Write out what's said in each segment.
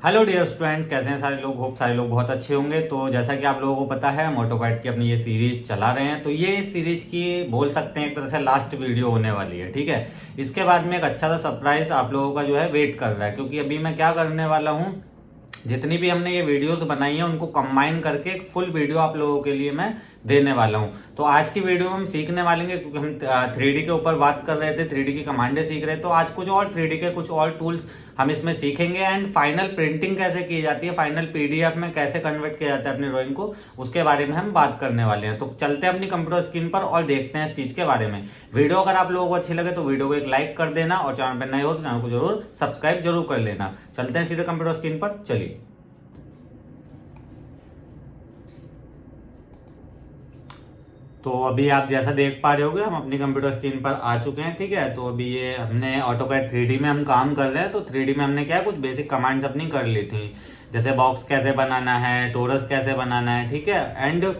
Hello dear student, कैसे हैं सारे लोग। होप सारे लोग बहुत अच्छे होंगे। तो जैसा कि आप लोगों को पता है, हम ऑटोकैड की अपनी ये सीरीज चला रहे हैं। तो ये सीरीज की बोल सकते हैं एक तरह से लास्ट वीडियो होने वाली है, ठीक है। इसके बाद में एक अच्छा सा सरप्राइज आप लोगों का जो है वेट कर रहा है, क्योंकि अभी मैं क्या करने वाला हूँ, जितनी भी हमने ये वीडियोस बनाई हैं उनको कंबाइन करके एक फुल वीडियो आप लोगों के लिए मैं देने वाला हूं। तो आज की वीडियो में हम सीखने वाले हैं, क्योंकि हम 3D के ऊपर बात कर रहे थे, 3D की कमांडें सीख रहे थे। तो आज कुछ और 3D के कुछ और टूल्स हम इसमें सीखेंगे, एंड फाइनल प्रिंटिंग कैसे की जाती है, फाइनल पीडीएफ में कैसे कन्वर्ट किया जाता है अपनी ड्राइंग को, उसके बारे में हम बात करने वाले हैं। तो चलते हैं अपनी कंप्यूटर स्क्रीन पर और देखते हैं इस चीज के बारे में। वीडियो अगर आप लोगों को अच्छी लगे तो वीडियो को एक लाइक कर देना, और चैनल पर नए हो तो चैनल को जरूर सब्सक्राइब जरूर कर लेना। चलते हैं सीधे कंप्यूटर स्क्रीन पर, चलिए। तो अभी आप जैसा देख पा रहे होगे, हम अपनी कंप्यूटर स्क्रीन पर आ चुके हैं, ठीक है। तो अभी ये हमने ऑटोकैड 3D में हम काम कर रहे हैं। तो 3D में हमने क्या कुछ बेसिक कमांड्स अपनी कर ली थी, जैसे बॉक्स कैसे बनाना है, टोरस कैसे बनाना है, ठीक है। एंड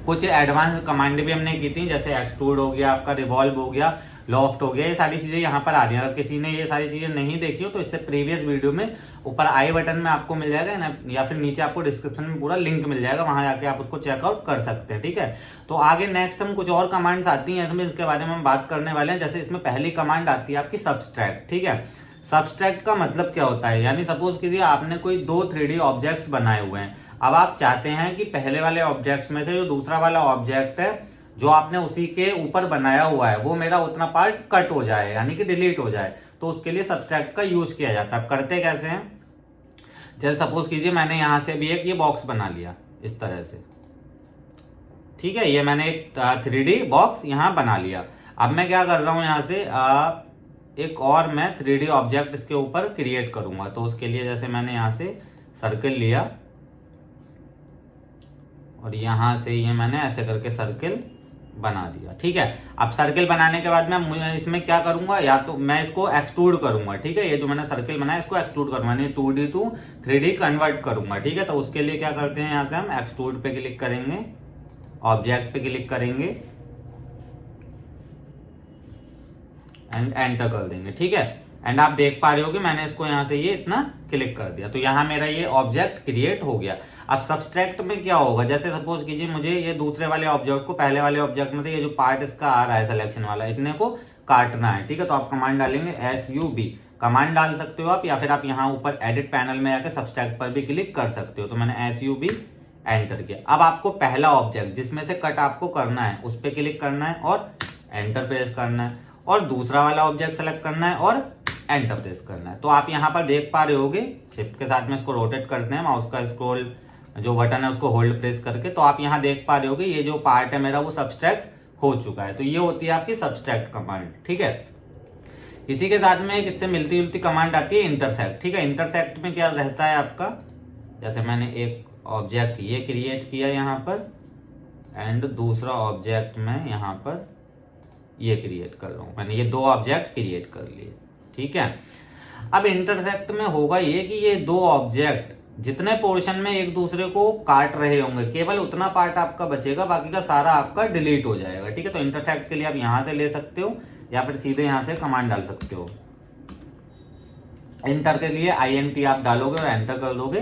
कुछ एडवांस कमांड भी हमने की थी, जैसे एक्सट्रूड हो गया, आपका रिवॉल्व हो गया, लॉफ्ट हो गया। ये सारी चीजें यहाँ पर आ रही हैं। अगर किसी ने ये सारी चीजें नहीं देखी हो तो इससे प्रीवियस वीडियो में ऊपर आई बटन में आपको मिल जाएगा ना, या फिर नीचे आपको डिस्क्रिप्शन में पूरा लिंक मिल जाएगा, वहां जाके आप उसको चेकआउट कर सकते हैं, ठीक है। तो आगे नेक्स्ट हम कुछ और कमांड्स आती हैं इसमें, इसके बारे में हम बात करने वाले हैं। जैसे इसमें पहली कमांड आती है आपकी सब्सट्रैक्ट, ठीक है। सब्सट्रैक्ट का मतलब क्या होता है, यानी सपोज कीजिए आपने कोई दो 3D ऑब्जेक्ट्स बनाए हुए हैं। अब आप चाहते हैं कि पहले वाले ऑब्जेक्ट्स में से जो दूसरा वाला ऑब्जेक्ट है, जो आपने उसी के ऊपर बनाया हुआ है, वो मेरा उतना पार्ट कट हो जाए, यानी कि डिलीट हो जाए। तो उसके लिए सब्सट्रैक्ट का यूज किया जाता है। करते कैसे हैं, जैसे सपोज कीजिए मैंने यहां से भी एक ये बॉक्स बना लिया इस तरह से, ठीक है। ये मैंने एक 3D बॉक्स यहां बना लिया। अब मैं क्या कर रहा हूं, यहां से एक और मैं 3D ऑब्जेक्ट इसके ऊपर क्रिएट करूंगा। तो उसके लिए जैसे मैंने यहां से सर्कल लिया, और यहां से ये मैंने ऐसे करके सर्किल बना दिया, ठीक है। अब सर्किल बनाने के बाद मैं इसमें क्या करूंगा, या तो मैं इसको एक्सट्रूड करूंगा, ठीक है। ये जो मैंने सर्किल बनाया इसको एक्सट्रूड करूंगा, यानी 2D टू 3D कन्वर्ट करूंगा, ठीक है। तो उसके लिए क्या करते हैं, यहां से हम एक्सट्रूड पे क्लिक करेंगे, ऑब्जेक्ट पे क्लिक करेंगे एंड एंटर कर देंगे, ठीक है। एंड आप देख पा रहे हो कि मैंने इसको यहां से ये इतना क्लिक कर दिया, तो यहां मेरा ये ऑब्जेक्ट क्रिएट हो गया। अब सब्सट्रैक्ट में क्या होगा, जैसे सपोज कीजिए मुझे ये दूसरे वाले ऑब्जेक्ट को पहले वाले ऑब्जेक्ट में से ये जो पार्ट इसका आ रहा है सिलेक्शन वाला, इतने को काटना है, ठीक है। तो आप कमांड डालेंगे SUB, कमांड डाल सकते हो आप, या फिर आप यहाँ ऊपर एडिट पैनल में आकर सब्सट्रैक्ट पर भी क्लिक कर सकते हो। तो मैंने SUB एंटर किया। अब आपको पहला ऑब्जेक्ट जिसमें से कट आपको करना है उस पर क्लिक करना है और एंटर प्रेस करना है, और दूसरा वाला ऑब्जेक्ट सेलेक्ट करना है और एंटर प्रेस करना है। तो आप यहाँ पर देख पा रहे होगे, शिफ्ट के साथ में इसको रोटेट करते हैं, माउस का स्क्रॉल जो बटन है उसको होल्ड प्रेस करके, तो आप यहाँ देख पा रहे होगे ये जो पार्ट है मेरा वो सब्सट्रैक्ट हो चुका है। तो ये होती है आपकी सब्सट्रैक्ट कमांड, ठीक है। इसी के साथ में एक इससे मिलती जुलती कमांड आती है इंटरसेक्ट, ठीक है। इंटरसेक्ट में क्या रहता है आपका, जैसे मैंने एक ऑब्जेक्ट ये क्रिएट किया यहाँ पर, एंड दूसरा ऑब्जेक्ट में यहाँ पर ये क्रिएट कर रहा हूं, मैंने ये दो ऑब्जेक्ट क्रिएट कर लिए, ठीक है। अब इंटरसेक्ट में होगा ये कि ये दो ऑब्जेक्ट जितने पोर्शन में एक दूसरे को काट रहे होंगे, केवल उतना पार्ट आपका बचेगा, बाकी का सारा आपका डिलीट हो जाएगा, ठीक है। तो इंटरसेक्ट के लिए आप यहां से ले सकते हो, या फिर सीधे यहां से कमांड डाल सकते हो। एंटर के लिए INT आप डालोगे और एंटर कर दोगे।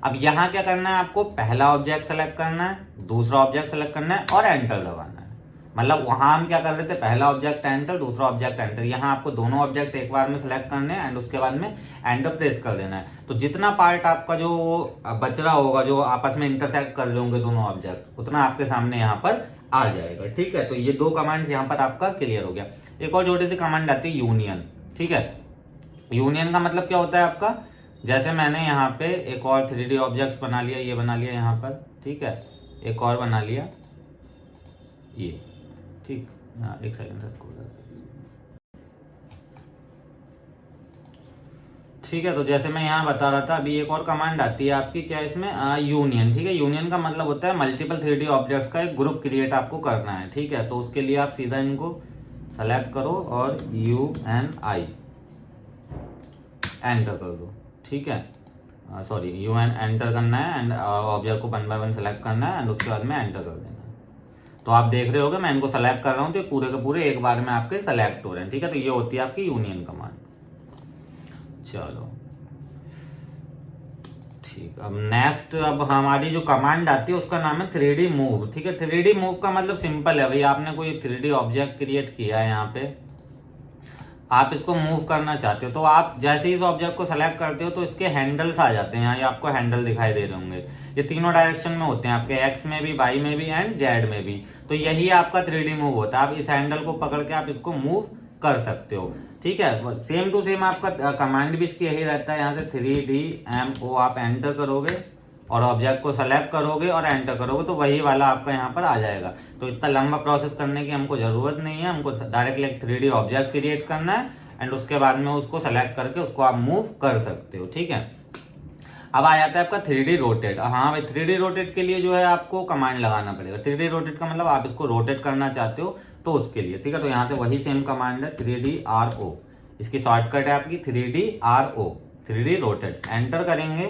अब यहां क्या करना है, आपको पहला ऑब्जेक्ट सेलेक्ट करना है, दूसरा ऑब्जेक्ट सेलेक्ट करना है और एंटर दबाना है। मतलब वहां हम क्या कर रहे थे, पहला ऑब्जेक्ट एंटर, दूसरा ऑब्जेक्ट एंटर। यहाँ आपको दोनों ऑब्जेक्ट एक बार में सेलेक्ट करने हैं एंड उसके बाद में एंटर प्रेस कर देना है। तो जितना पार्ट आपका जो बच रहा होगा, जो आपस में इंटरसेक्ट कर रहे होंगे दोनों ऑब्जेक्ट, उतना आपके सामने यहाँ पर आ जाएगा, ठीक है। तो ये दो कमांड यहाँ पर आपका क्लियर हो गया। एक और छोटी सी कमांड आती है यूनियन, ठीक है। यूनियन का मतलब क्या होता है आपका, जैसे मैंने यहाँ पे एक और 3D ऑब्जेक्ट्स बना लिया, ये बना लिया यहाँ पर, ठीक है। एक और बना लिया ये, ठीक। हाँ, एक सेकंड तक, ठीक है। तो जैसे मैं यहाँ बता रहा था, अभी एक और कमांड आती है आपकी, क्या इसमें, यूनियन, ठीक है। यूनियन का मतलब होता है मल्टीपल 3D ऑब्जेक्ट्स का एक ग्रुप क्रिएट आपको करना है, ठीक है। तो उसके लिए आप सीधा इनको सेलेक्ट करो और UNI एंटर कर दो, ठीक है। सॉरी, UN एंटर करना है एंड ऑब्जेक्ट को 1 बाय 1 सेलेक्ट करना है एंड उसके बाद में एंटर कर देना है। तो आप देख रहे होगे मैं इनको सेलेक्ट कर रहा हूँ, तो पूरे के पूरे एक बार में आपके सेलेक्ट हो रहे हैं, ठीक है। तो ये होती है आपकी यूनियन कमांड। चलो, ठीक, अब नेक्स्ट अब हमारी जो कमांड आती है उसका नाम है 3D मूव। ठीक है, 3D मूव का मतलब सिंपल है भाई, आपने कोई 3D ऑब्जेक्ट क्रिएट किया है, यहाँ पे आप इसको मूव करना चाहते हो, तो आप जैसे ही इस ऑब्जेक्ट को सेलेक्ट करते हो तो इसके हैंडल्स आ जाते हैं यहाँ, ये आपको हैंडल दिखाई दे रहे होंगे, ये तीनों डायरेक्शन में होते हैं आपके, एक्स में भी, वाई में भी एंड जेड में भी। तो यही आपका 3D मूव होता है, आप इस हैंडल को पकड़ के आप इसको मूव कर सकते हो। ठीक है, सेम टू सेम आपका कमांड भी इसकी यही रहता है, यहाँ से 3DMO आप एंटर करोगे और ऑब्जेक्ट को सेलेक्ट करोगे और एंटर करोगे तो वही वाला आपका यहाँ पर आ जाएगा। तो इतना लंबा प्रोसेस करने की हमको जरूरत नहीं है, हमको डायरेक्टली एक 3D ऑब्जेक्ट क्रिएट करना है एंड उसके बाद में उसको सेलेक्ट करके उसको आप मूव कर सकते हो। ठीक है, अब आ जाता है आपका 3D रोटेट। हाँ भाई, 3D रोटेट के लिए जो है आपको कमांड लगाना पड़ेगा। 3D रोटेट का मतलब आप इसको रोटेट करना चाहते हो तो उसके लिए। ठीक है, तो यहाँ से वही सेम कमांड है 3DRO, इसकी शॉर्टकट है आपकी 3DRO, 3D रोटेट। एंटर करेंगे,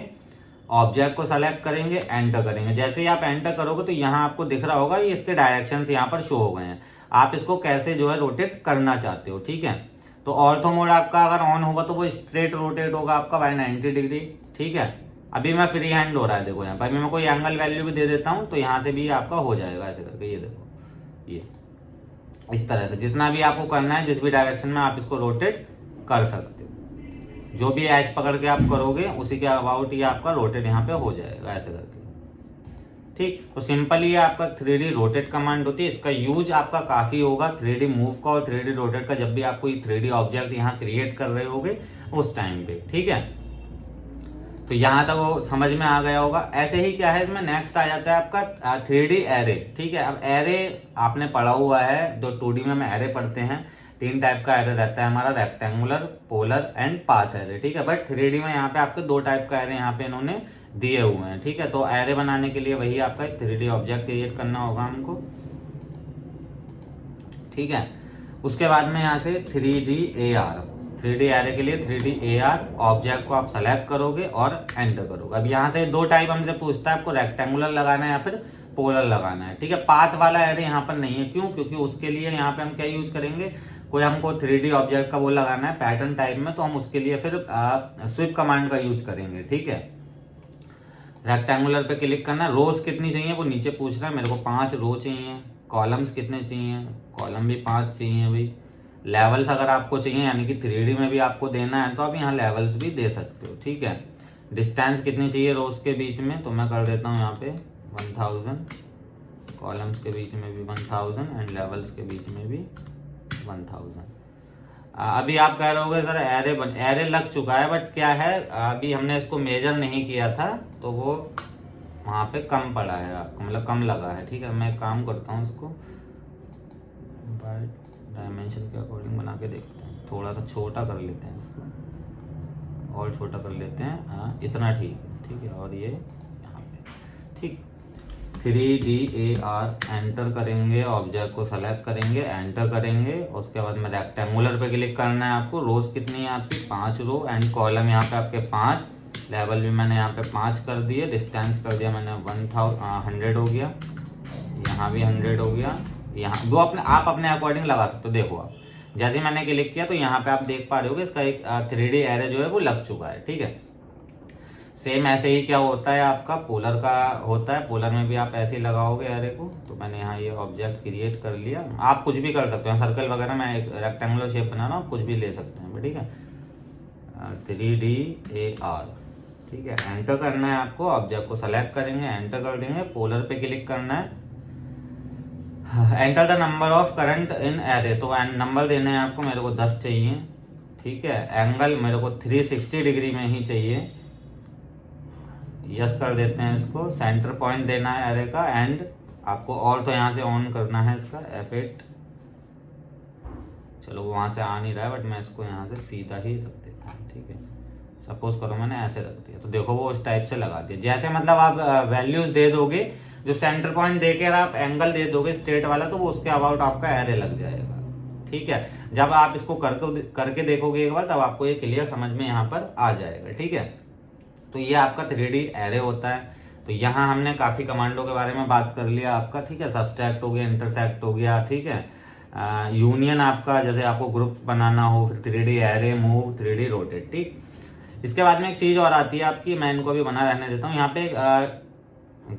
ऑब्जेक्ट को सेलेक्ट करेंगे, एंटर करेंगे। जैसे ही आप एंटर करोगे तो यहाँ आपको दिख रहा होगा ये इसके डायरेक्शंस यहाँ पर शो हो गए हैं, आप इसको कैसे जो है रोटेट करना चाहते हो। ठीक है, तो ऑर्थो मोड आपका अगर ऑन होगा तो वो स्ट्रेट रोटेट होगा आपका बाय 90 डिग्री। ठीक है, अभी मैं फ्री हैंड हो रहा है, देखो यहाँ पर मैं कोई एंगल वैल्यू भी दे देता हूँ तो यहाँ से भी आपका हो जाएगा ऐसे करके, ये देखो, ये इस तरह से जितना भी आपको करना है, जिस भी डायरेक्शन में आप इसको रोटेट कर सकते हो। जो भी एज पकड़ के आप करोगे उसी के अबाउट ये आपका रोटेट यहाँ पे हो जाएगा ऐसे करके। ठीक, तो सिंपल ये आपका 3D रोटेट कमांड होती है, इसका यूज आपका काफी होगा 3D मूव का और 3D रोटेट का, जब भी आप कोई 3D ऑब्जेक्ट यहाँ क्रिएट कर रहे होगे उस टाइम पे। ठीक है, तो यहाँ तक वो समझ में आ गया होगा। ऐसे ही क्या है इसमें नेक्स्ट आ जाता है आपका 3D एरे। ठीक है, अब एरे आपने पढ़ा हुआ है, जो 2D में हम एरे पढ़ते हैं, 3 टाइप का एरे रहता है हमारा, rectangular, polar and path array. ठीक है, बट 3D में यहाँ पे आपके 2 टाइप का एरे यहाँ पे इन्होंने दिए हुए हैं। ठीक है, तो एरे बनाने के लिए वही आपका एक 3D ऑब्जेक्ट क्रिएट करना होगा हमको। ठीक है, उसके बाद में यहाँ से 3D एरे के लिए 3D ऑब्जेक्ट को आप सेलेक्ट करोगे और एंटर करोगे। अब यहाँ से 2 टाइप हमसे पूछता है, आपको रेक्टेंगुलर लगाना है या फिर पोलर लगाना है। ठीक है, पाथ वाला एरे यहाँ पर नहीं है, क्यों? क्योंकि उसके लिए यहाँ पे हम क्या यूज करेंगे, कोई हमको 3D ऑब्जेक्ट का वो लगाना है पैटर्न टाइप में, तो हम उसके लिए फिर स्वीप कमांड का यूज करेंगे। ठीक है, रेक्टेंगुलर पे क्लिक करना। रोज कितनी चाहिए वो नीचे पूछ रहा है, मेरे को 5 रो चाहिए। कॉलम्स कितने चाहिए, कॉलम भी 5 चाहिए भाई। लेवल्स अगर आपको चाहिए यानी कि 3D में भी आपको देना है तो आप यहाँ लेवल्स भी दे सकते हो। ठीक है, डिस्टेंस कितनी चाहिए रोज के बीच में, तो मैं कर देता हूँ यहाँ पे 1000, कॉलम्स के बीच में भी 1000 एंड लेवल्स के बीच में भी 1000। अभी आप कह रहे होगे सर एरे लग चुका है, बट क्या है अभी हमने इसको मेजर नहीं किया था तो वो वहाँ पे कम पड़ा है आपको, मतलब कम लगा है। ठीक है, मैं काम करता हूँ इसको बाय डायमेंशन के अकॉर्डिंग बना के देखते हैं, थोड़ा सा छोटा कर लेते हैं इसको, और छोटा कर लेते हैं। हाँ, इतना ठीक है। ठीक है, और ये यहाँ पे ठीक 3DAR एंटर करेंगे, ऑब्जेक्ट को सेलेक्ट करेंगे, एंटर करेंगे। उसके बाद में रेक्टेंगुलर पे क्लिक करना है आपको। रोज कितनी है आपकी 5 रो एंड कॉलम यहाँ पे आपके 5, लेवल भी मैंने यहाँ पे 5 कर दिए, डिस्टेंस कर दिया मैंने 100 हो गया, यहाँ भी 100 हो गया। यहाँ वो आप अपने अकॉर्डिंग लगा सकते हो। देखो आप जैसे मैंने क्लिक किया तो यहाँ पे आप देख पा रहे हो कि इसका एक 3D एरे जो है वो लग चुका है। ठीक है, सेम ऐसे ही क्या होता है आपका पोलर का होता है, पोलर में भी आप ऐसे ही लगाओगे एरे को। तो मैंने यहाँ ये ऑब्जेक्ट क्रिएट कर लिया, आप कुछ भी कर सकते हो, सर्कल वगैरह मैं एक रेक्टेंगुलर शेप बना रहा हूँ, कुछ भी ले सकते हैं। ठीक है, 3DAR। ठीक है, एंटर करना है आपको, ऑब्जेक्ट को सेलेक्ट करेंगे, एंटर कर देंगे, पोलर पे क्लिक करना है, enter the number of current in array. तो नंबर देना है आपको, मेरे को 10 चाहिए। ठीक है, एंगल मेरे को 360 डिग्री में ही चाहिए, यस कर देते हैं इसको। सेंटर पॉइंट देना है एरे का एंड आपको और तो यहाँ से ऑन करना है इसका F8। चलो वो वहाँ से आ नहीं रहा है, बट मैं इसको यहाँ से सीधा ही रख देता हूँ। ठीक है, सपोज करो मैंने ऐसे रख दिया तो देखो वो उस टाइप से लगा दिया। जैसे मतलब आप वैल्यूज दे दोगे, जो सेंटर पॉइंट देकर आप एंगल दे दोगे स्ट्रेट वाला, तो वो उसके अबाउट आपका एरे लग जाएगा। ठीक है, जब आप इसको करके देखोगे एक बार, तब आपको ये क्लियर समझ में यहाँ पर आ जाएगा। ठीक है, तो ये आपका 3D एरे होता है। तो यहाँ हमने काफ़ी कमांडों के बारे में बात कर लिया आपका। ठीक है, सबस्ट्रैक्ट हो गया, इंटरसेक्ट हो गया। ठीक है, यूनियन आपका जैसे आपको ग्रुप बनाना हो, फिर 3D array, move, 3D rotate. ठीक, इसके बाद में एक चीज़ और आती है आपकी, मैं इनको भी बना रहने देता हूँ। यहाँ पे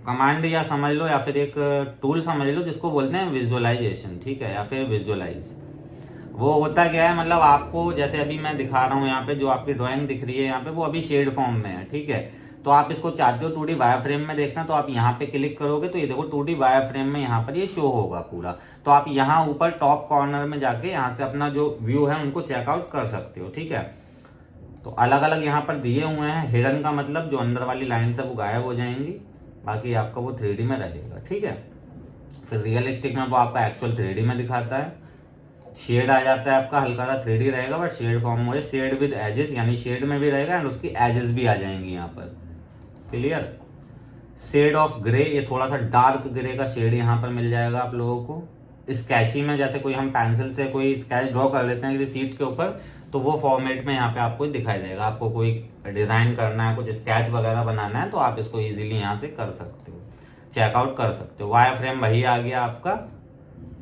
कमांड या समझ लो या फिर एक टूल समझ लो जिसको बोलते हैं विजुअलाइजेशन, ठीक है, या फिर विजुअलाइज। वो होता क्या है, मतलब आपको जैसे अभी मैं दिखा रहा हूँ यहाँ पे जो आपकी ड्राइंग दिख रही है यहाँ पे, वो अभी शेड फॉर्म में है, ठीक है। तो आप इसको चाहते हो 2D वायर फ्रेम में देखना, तो आप यहाँ पे क्लिक करोगे तो ये देखो 2D वायर फ्रेम में यहाँ पर ये शो होगा पूरा। तो आप यहाँ ऊपर टॉप कॉर्नर में जाके यहाँ से अपना जो व्यू है उनको चेकआउट कर सकते हो, ठीक है। तो अलग अलग यहाँ पर दिए हुए हैं। हिडन का मतलब जो अंदर वाली लाइन है वो गायब हो जाएंगी, बाकी आपका वो 3D में रहेगा, ठीक है। फिर रियलिस्टिक में वो आपका एक्चुअल 3D में दिखाता है। शेड आ जाता है आपका, हल्का सा 3D रहेगा बट शेड फॉर्म में, शेड विद एजेस, यानी शेड में भी रहेगा एंड उसकी एजेस भी आ जाएंगी यहाँ पर, क्लियर। शेड ऑफ ग्रे, ये थोड़ा सा डार्क ग्रे का शेड यहाँ पर मिल जाएगा आप लोगों को। स्केची में जैसे कोई हम पेंसिल से कोई स्केच ड्रॉ कर लेते हैं किसी सीट के ऊपर, तो वो फॉर्मेट में यहाँ पे आपको दिखाई देगा। आपको कोई डिजाइन करना है, कुछ स्केच वगैरह बनाना है, तो आप इसको इजीली यहाँ से कर सकते हो, चेकआउट कर सकते हो। वायर फ्रेम वही आ गया आपका,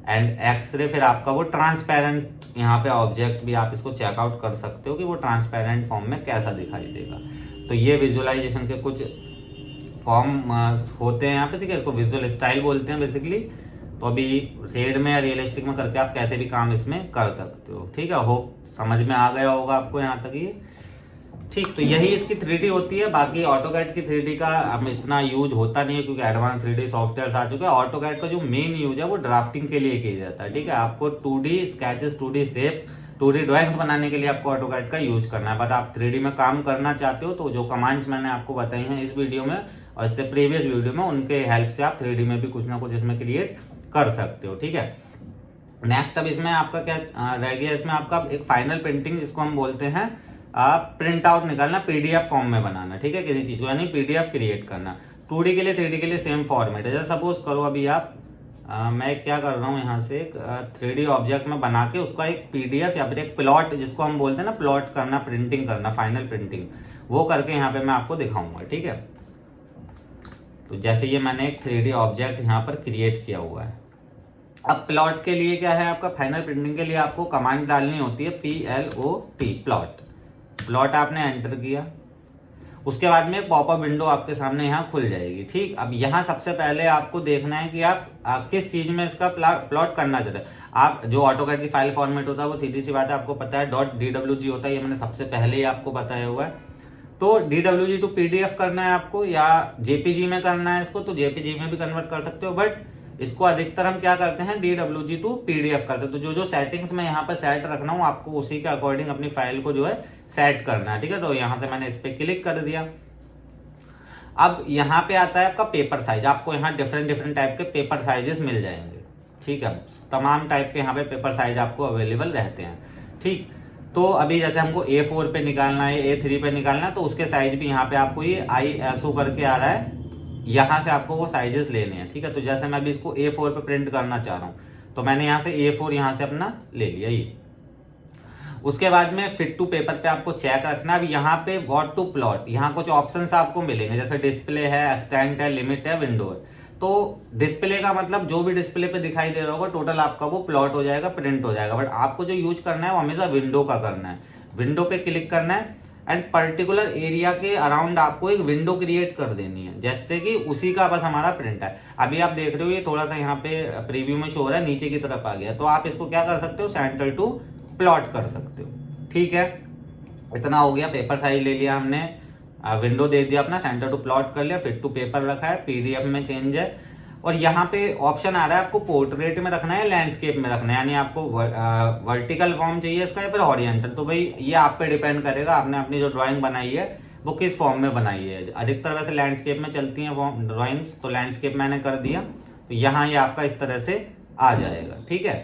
एंड एक्सरे फिर आपका वो ट्रांसपेरेंट यहाँ पे ऑब्जेक्ट भी आप इसको चेकआउट कर सकते हो कि वो ट्रांसपेरेंट फॉर्म में कैसा दिखाई देगा। तो ये विजुअलाइजेशन के कुछ फॉर्म होते हैं यहाँ पे, ठीक है। इसको विजुअल स्टाइल बोलते हैं बेसिकली। तो अभी शेड में या रियलिस्टिक में करके आप कैसे भी काम इसमें कर सकते हो, ठीक है। होप समझ में आ गया होगा आपको यहाँ तक ये, ठीक। तो यही इसकी 3D होती है। बाकी ऑटोकैड की 3D का अब इतना यूज होता नहीं है क्योंकि एडवांस 3D सॉफ्टवेयर आ चुके हैं। ऑटोकैड का जो मेन यूज है वो ड्राफ्टिंग के लिए किया जाता है, ठीक है। आपको 2D sketches, 2D shape, 2D drawings बनाने के लिए आपको ऑटोकैड का यूज करना है। बट आप 3D में काम करना चाहते हो तो जो कमांड्स मैंने आपको बताई हैं इस वीडियो में और इससे प्रीवियस वीडियो में, उनके हेल्प से आप 3D में भी कुछ ना कुछ इसमें क्रिएट कर सकते हो, ठीक है। नेक्स्ट अब इसमें आपका क्या रह गया, इसमें आपका एक फाइनल प्रिंटिंग जिसको हम बोलते हैं प्रिंट आउट निकालना, पीडीएफ फॉर्म में बनाना, ठीक है, किसी चीज को, यानी पीडीएफ क्रिएट करना। 2D के लिए 3D के लिए सेम फॉर्मेट है। जैसे सपोज करो अभी आप मैं क्या कर रहा हूँ यहाँ से एक 3D ऑब्जेक्ट में बना के उसका एक पीडीएफ या फिर एक प्लॉट जिसको हम बोलते हैं ना, प्लॉट करना, प्रिंटिंग करना, फाइनल प्रिंटिंग, वो करके यहाँ पे मैं आपको दिखाऊंगा, ठीक है। तो जैसे ये मैंने एक 3D ऑब्जेक्ट यहाँ पर क्रिएट किया हुआ है। अब प्लॉट के लिए क्या है, आपका फाइनल प्रिंटिंग के लिए आपको कमांड डालनी होती है PLOT, प्लॉट। प्लॉट आपने एंटर किया, उसके बाद में पॉपअप विंडो आपके सामने यहाँ खुल जाएगी, ठीक। अब यहाँ सबसे पहले आपको देखना है कि आप किस चीज में इसका प्लॉट करना चाहते हैं। आप जो ऑटोकैड की फाइल फॉर्मेट होता है वो सीधी सी बात है, आपको पता है .dwg होता है, ये मैंने सबसे पहले ही आपको बताया हुआ है। तो DWG टू PDF करना है आपको या JPG में करना है इसको, तो JPG में भी कन्वर्ट कर सकते हो, बट इसको अधिकतर हम क्या करते हैं DWG टू PDF करते हैं। तो जो सेटिंग्स में यहाँ पर सेट रखना हूँ आपको उसी के अकॉर्डिंग अपनी फाइल को जो है सेट करना है, ठीक है। तो यहाँ से मैंने इस पर क्लिक कर दिया। अब यहाँ पे आता है आपका पेपर साइज। आपको यहाँ डिफरेंट टाइप के पेपर साइजेस मिल जाएंगे, ठीक है। तमाम टाइप के यहाँ पे पेपर साइज आपको अवेलेबल रहते हैं, ठीक। तो अभी जैसे हमको A4 पे निकालना है, A3 पे निकालना है, तो उसके साइज भी यहाँ पे आपको ये ISO करके आ रहा है, यहाँ से आपको वो साइजेस लेने हैं, ठीक है। तो जैसे मैं अभी इसको A4 पे प्रिंट करना चाह रहा हूँ तो मैंने यहाँ से A4 यहाँ से अपना ले लिया ये। उसके बाद में फिट टू पेपर पे आपको चेक रखना। अब यहाँ पे व्हाट टू प्लॉट, यहाँ कुछ ऑप्शंस आपको मिलेंगे, जैसे डिस्प्ले है, एक्सटेंट है, लिमिट है, विंडो है। तो डिस्प्ले का मतलब जो भी डिस्प्ले पे दिखाई दे रहा होगा टोटल आपका वो प्लॉट हो जाएगा, प्रिंट हो जाएगा। बट आपको जो यूज करना है वो हमेशा विंडो का करना है। विंडो पे क्लिक करना है एंड पर्टिकुलर एरिया के अराउंड आपको एक विंडो क्रिएट कर देनी है, जैसे कि उसी का बस हमारा प्रिंट है। अभी आप देख रहे हो ये थोड़ा सा यहाँ पे प्रीव्यू में शो हो रहा है, नीचे की तरफ आ गया। तो आप इसको क्या कर सकते हो, सेंटर टू प्लॉट कर सकते हो, ठीक है। इतना हो गया। पेपर साइज ले लिया हमने, विंडो दे दिया अपना, सेंटर टू प्लॉट कर लिया, फिट टू पेपर रखा है, PDF में चेंज है। और यहाँ पे ऑप्शन आ रहा है आपको पोर्ट्रेट में रखना है, लैंडस्केप में रखना है, यानी आपको वर्टिकल फॉर्म चाहिए इसका या फिर हॉरिजॉन्टल। तो भाई ये आप पे डिपेंड करेगा, आपने अपनी जो ड्राइंग बनाई है वो किस फॉर्म में बनाई है। अधिकतर वैसे लैंडस्केप में चलती हैं ड्राइंग्स, तो लैंडस्केप मैंने कर दिया। तो यहाँ ये आपका इस तरह से आ जाएगा, ठीक है।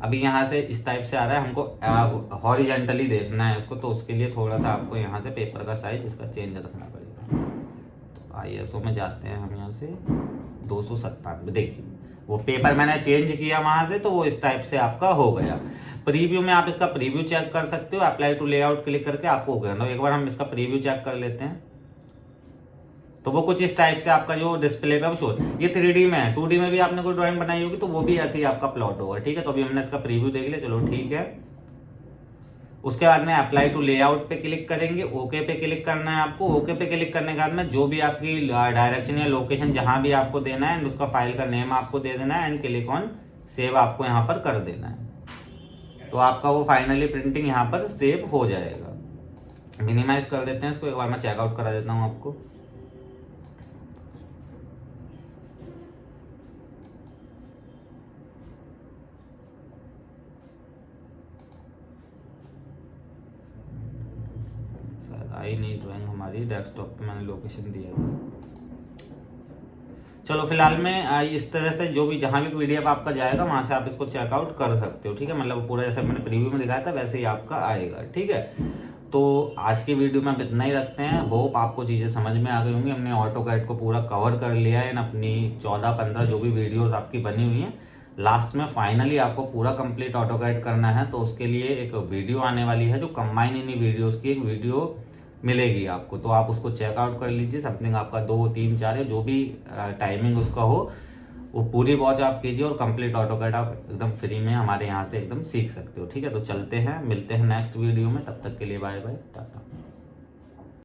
अभी यहाँ से इस टाइप से आ रहा है, हमको हॉरिजॉन्टली देखना है इसको, तो उसके लिए थोड़ा सा आपको यहाँ से पेपर का साइज इसका चेंज रखना पड़ेगा। तो ISO में जाते हैं हम यहाँ से 297, देखिए वो पेपर मैंने चेंज किया वहां से, तो वो इस टाइप से आपका हो गया। प्रीव्यू में आप इसका प्रीव्यू चेक कर सकते हो, अप्लाई टू लेआउट क्लिक करके आपको हो गया। तो एक बार हम इसका प्रीव्यू चेक कर लेते हैं, तो वो कुछ इस टाइप से आपका जो डिस्प्ले पे शो, ये 3D में है। 2D में भी आपने कोई ड्राइंग बनाई होगी तो वो भी ऐसे ही आपका प्लॉट होगा, ठीक है। तो अभी हमने इसका प्रीव्यू देख लिया, चलो ठीक है। उसके बाद में अप्लाई टू लेआउट पे क्लिक करेंगे, ओके पे क्लिक करना है आपको। ओके पे क्लिक करने के बाद में जो भी आपकी डायरेक्शन या लोकेशन जहां भी आपको देना है एंड उसका फाइल का नेम आपको दे देना है एंड क्लिक ऑन सेव आपको यहाँ पर कर देना है। तो आपका वो फाइनली प्रिंटिंग यहाँ पर सेव हो जाएगा। मिनिमाइज कर देते हैं इसको, एक बार मैं चेकआउट करा देता हूँ आपको। शायद आई नहीं ड्राइंग हमारी, डेस्कटॉप पे मैंने लोकेशन दिया था। चलो फिलहाल में इस तरह से जो भी जहां भी पीडीएफ आपका जाएगा वहां से आप इसको चेकआउट कर सकते हो, ठीक है। मतलब पूरा जैसे मैंने प्रीव्यू में दिखाया था वैसे ही आपका आएगा, ठीक है। तो आज की वीडियो में अब इतना ही रखते हैं। होप आपको चीज़ें समझ में आ गई होंगी। हमने ऑटोकैड को पूरा कवर कर लिया है, अपनी 14-15 जो भी वीडियोस आपकी बनी हुई हैं। लास्ट में फाइनली आपको पूरा कंप्लीट ऑटोकैड करना है, तो उसके लिए एक वीडियो आने वाली है जो कंबाइन इन्हीं वीडियोस की एक वीडियो मिलेगी आपको। तो आप उसको चेकआउट कर लीजिए। समथिंग आपका 2, 3, 4 या जो भी टाइमिंग उसका हो वो पूरी वॉच आप कीजिए और कंप्लीट ऑटोकैड आप एकदम फ्री में हमारे यहाँ से एकदम सीख सकते हो, ठीक है। तो चलते हैं, मिलते हैं नेक्स्ट वीडियो में। तब तक के लिए बाय बाय, टाटा।